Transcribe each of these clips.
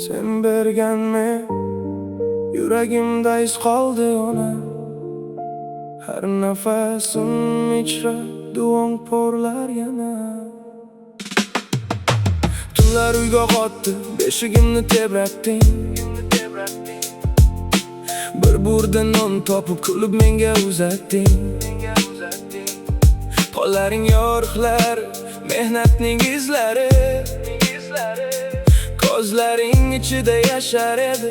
Sen berganmi yuragimda iz qoldi ona. Har nafasim ichra duong porlar yana. Tunlar uyga qotdi, beshigimni tebratding. Bir burda non topib kulib menga uzatding. Qo'llaring yorug'lar, mehnatning izlari. Ko'zlaring ichida yashar edi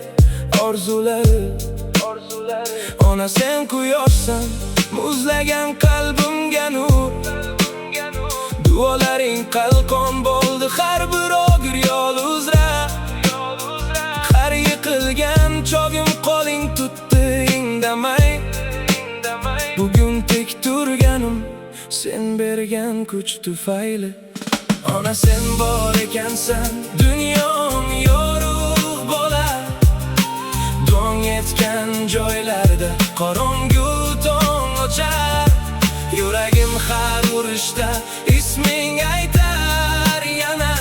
orzulari. Ona sen quyoshsan, muzlagan qalbimga nur. Duolaring qalqon bo'ldi har bir og'ir yo'l uzra. Har yiqilgan chog'im qo'ling tutdi indamay. Bugun tek turganim sen bergan kuch tufayli. Ona sen bor ekansan, dunyom yorug' bo'lar. Dong yetgan joylarda qorong'u tong ochar. Yuragim har urishda isming aytar yana.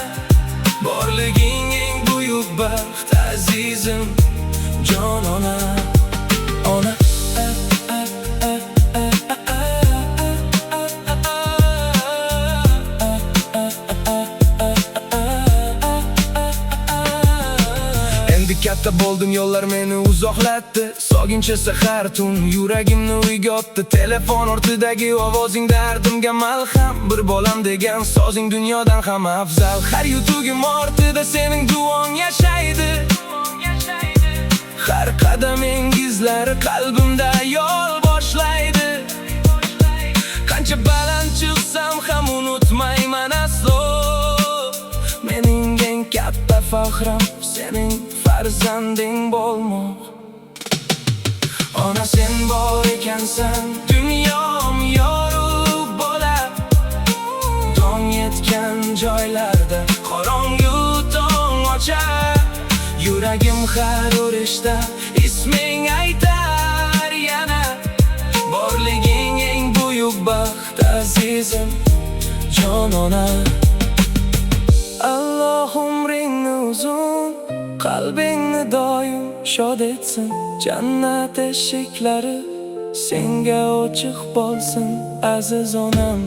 Borliging eng buyuk baxt azizim, jon ona. Ona katta bo'ldim, yo'llar meni uzoqlatdi. Sog'inchi sahar tun yuragimni uyga otdi. Telefon ortidagi ovozing dardimga malham. Bir bolam degan sozing dunyodan ham afzal. Har yutugim ortida sening duong yashaydi. Har qadaming izlari qalbimda yo'l boshlaydi. Qancha baland chiqsam ham unutmayman aslo. Mening eng katta faxrim sening farzanding bo'lmoq. Ona sen bor ekansan, dunyom yorug' bo'lar. Dong yetgan joylarda qorong'u tong ochar. Yuragim har urishda isming aytar yana. Borliging eng buyuk baxt azizim, jon ona. Alloh umringni uzun, qalbingni doim shod etsin. Jannat eshiklari senga ochiq bo'lsin aziz onam.